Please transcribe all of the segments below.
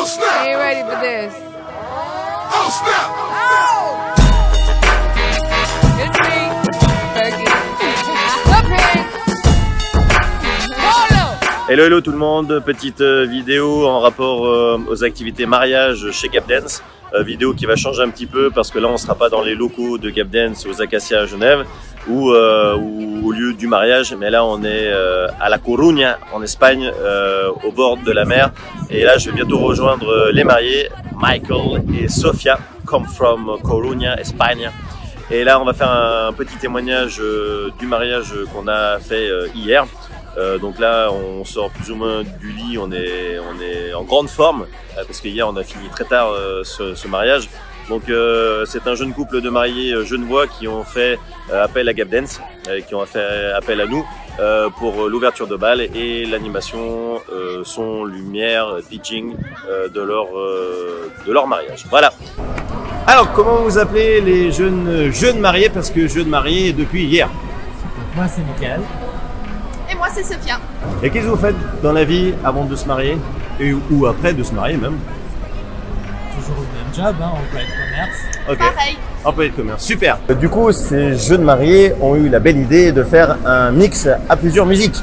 snap! I ain't ready for this. Oh snap! Oh! It's me, Fergie. Cuphead. Polo. Hello hello tout le monde, petite vidéo en rapport aux activités mariage chez Gap Dance. Vidéo qui va changer un petit peu parce que là on sera pas dans les locaux de Gap Dance aux Acacias à Genève ou au lieu du mariage, mais là on est à La Coruña en Espagne, au bord de la mer, et là je vais bientôt rejoindre les mariés Michael et Sofia, come from Coruña, Espagne. Et là on va faire un petit témoignage du mariage qu'on a fait hier. Donc là on sort plus ou moins du lit, on est en grande forme parce que hier on a fini très tard ce mariage. Donc c'est un jeune couple de mariés genevois qui ont fait appel à Gap Dance, qui ont fait appel à nous pour l'ouverture de bal et l'animation son, lumière, DJing de leur mariage. Voilà. Alors comment vous appelez les jeunes mariés, parce que jeunes mariés depuis hier? Moi c'est Michael. Et moi c'est Sofia. Et qu'est-ce que vous faites dans la vie avant de se marier ou après de se marier même? Toujours le même job, hein, employé de commerce. Ok. Pareil. Employé de commerce, super. Du coup, ces jeunes mariés ont eu la belle idée de faire un mix à plusieurs musiques.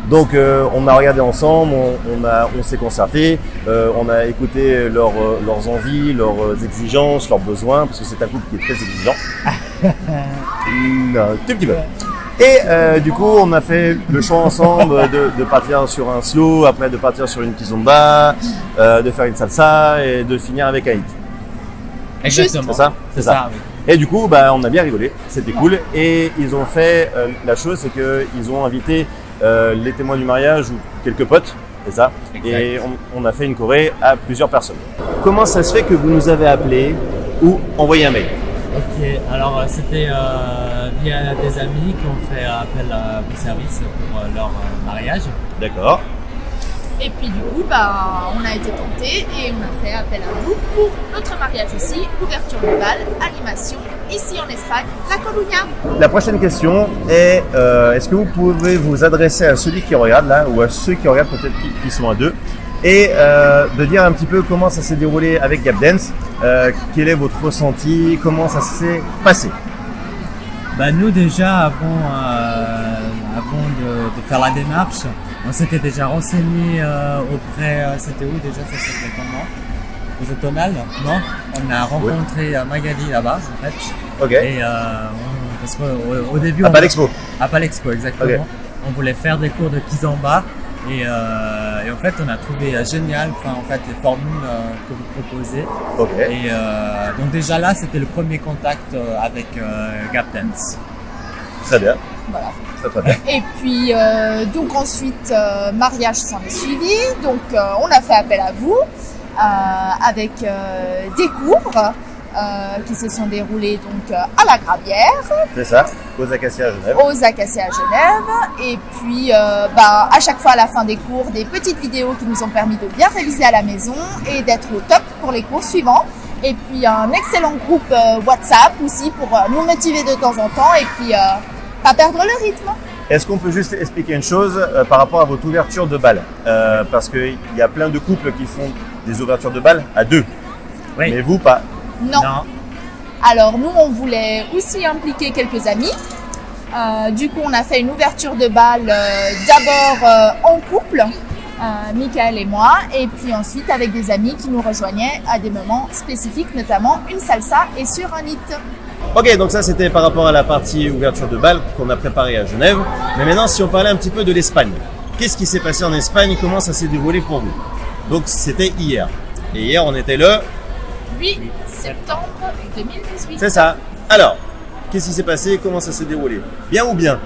Donc on a regardé ensemble, on s'est concerté, on a écouté leurs envies, leurs exigences, leurs besoins, parce que c'est un couple qui est très exigeant. Un tout petit peu. Et du coup, on a fait le choix ensemble de partir sur un slow, après de partir sur une kizomba, de faire une salsa et de finir avec un hit. Exactement. C'est ça? C'est ça, oui. Et du coup, bah, on a bien rigolé, c'était cool. Et ils ont fait la chose, c'est qu'ils ont invité les témoins du mariage ou quelques potes, c'est ça. Exact. Et on a fait une choré à plusieurs personnes. Comment ça se fait que vous nous avez appelé ou envoyé un mail? Ok, alors c'était via des amis qui ont fait appel à vos services pour leur mariage. D'accord. Et puis du coup, on a été tentés et on a fait appel à vous pour notre mariage aussi, ouverture de bal, animation, ici en Espagne, La Coruña. La prochaine question est, est-ce que vous pouvez vous adresser à celui qui regarde là, ou à ceux qui regardent peut-être qui sont à deux, et de dire un petit peu comment ça s'est déroulé avec Gap Dance, quel est votre ressenti, comment ça s'est passé? Bah, nous déjà, avant de faire la démarche, on s'était déjà renseigné auprès, c'était où déjà, ça s'appelait comment? Aux Automnales? Non? On a rencontré Magali là-bas en fait. Ok. Et parce qu'au début... À Palexpo. À Palexpo, exactement. Okay. On voulait faire des cours de kizomba et en fait on a trouvé génial les formules que vous proposez. Ok. Et donc déjà là c'était le premier contact avec Gap Dance. Très bien. Voilà. Très bien. Et puis donc ensuite mariage s'en est suivi, donc on a fait appel à vous avec des cours qui se sont déroulés donc à la Gravière. C'est ça, aux Acacias à Genève. Aux Acacias à Genève. Et puis à chaque fois à la fin des cours, des petites vidéos qui nous ont permis de bien réviser à la maison et d'être au top pour les cours suivants. Et puis un excellent groupe WhatsApp aussi pour nous motiver de temps en temps et puis pas perdre le rythme. Est-ce qu'on peut juste expliquer une chose par rapport à votre ouverture de bal, parce qu'il y a plein de couples qui font des ouvertures de bal à deux, Oui. mais vous pas. Non. Non. Alors nous on voulait aussi impliquer quelques amis. Du coup on a fait une ouverture de bal d'abord en couple, Michael et moi, et puis ensuite avec des amis qui nous rejoignaient à des moments spécifiques, notamment une salsa et sur un hit. Ok, donc ça c'était par rapport à la partie ouverture de bal qu'on a préparée à Genève. Mais maintenant si on parlait un petit peu de l'Espagne. Qu'est-ce qui s'est passé en Espagne? Comment ça s'est déroulé pour vous? Donc c'était hier. Et hier on était le... 8 septembre 2018. C'est ça. Alors, qu'est-ce qui s'est passé? Comment ça s'est déroulé? Bien ou bien?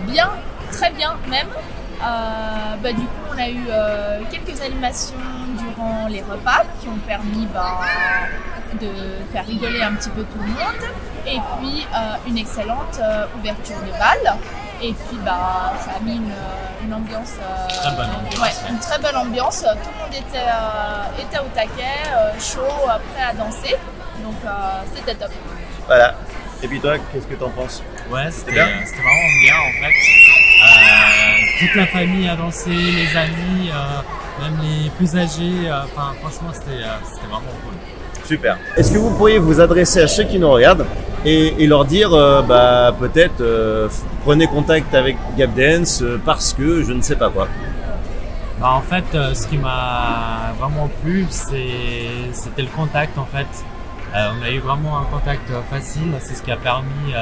Bien, très bien même. Du coup, on a eu quelques animations durant les repas qui ont permis de faire rigoler un petit peu tout le monde. Et puis, une excellente ouverture de bal. Et puis, ça a mis une ambiance... Très bonne ambiance. Ouais, une très bonne ambiance. Tout le monde était au taquet, chaud, prêt à danser. Donc, c'était top. Voilà. Et puis toi, qu'est-ce que t'en penses? Ouais, c'était bien. vraiment bien en fait. Toute la famille a dansé, les amis, même les plus âgés. Enfin, franchement, c'était vraiment cool. Super. Est-ce que vous pourriez vous adresser à ceux qui nous regardent et leur dire, peut-être, prenez contact avec Gap Dance parce que je ne sais pas quoi. Bah, en fait, ce qui m'a vraiment plu, c'était le contact en fait. On a eu vraiment un contact facile, c'est ce qui a permis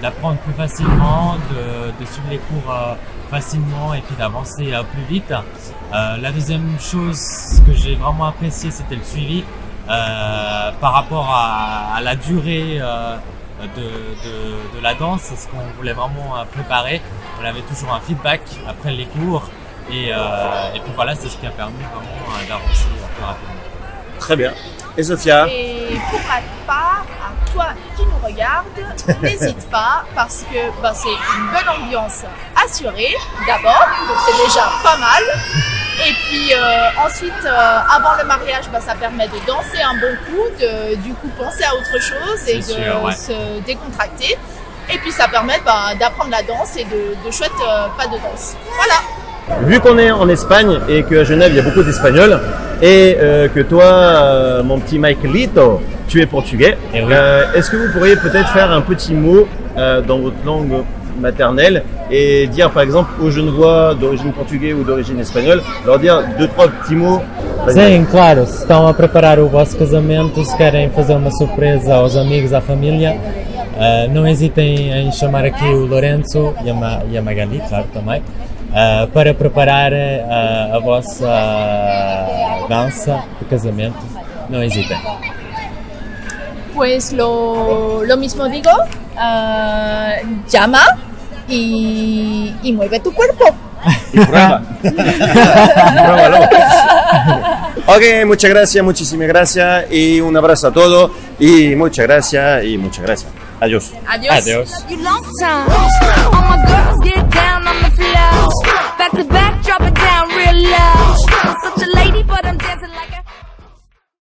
d'apprendre plus facilement, de suivre les cours facilement et puis d'avancer plus vite. La deuxième chose que j'ai vraiment apprécié, c'était le suivi par rapport à la durée de la danse, c'est ce qu'on voulait vraiment préparer. On avait toujours un feedback après les cours. Et puis voilà, c'est ce qui a permis vraiment d'avancer plus rapidement. Très bien. Et Sophia? Et pour ma part, à toi qui nous regarde, n'hésite pas parce que c'est une bonne ambiance assurée d'abord, donc c'est déjà pas mal. Et puis ensuite, avant le mariage, ça permet de danser un bon coup, du coup penser à autre chose et se décontracter. Et puis ça permet d'apprendre la danse et de chouettes pas de danse. Voilà. Vu qu'on est en Espagne et qu'à Genève il y a beaucoup d'Espagnols et que toi, mon petit Michaelito, tu es portugais, est-ce que vous pourriez peut-être faire un petit mot dans votre langue maternelle et dire par exemple aux Genevois d'origine portugaise ou d'origine espagnole, leur dire 2-3 petits mots? Sim, claro, se estão a preparar o vosso casamento, se querem fazer uma surpresa aos amigos, à família, não hesitem em chamar aqui o Lourenço e a Magali, claro, também. Para preparar a vossa dança de casamento, no hesiten. Pues lo mismo digo, llama y mueve tu cuerpo. Y prueba. Pruébalo. Ok, muchas gracias, muchísimas gracias y un abrazo a todos y muchas gracias. Adiós. Adiós. Adiós. You long time. All my girls get down on the floor. Back to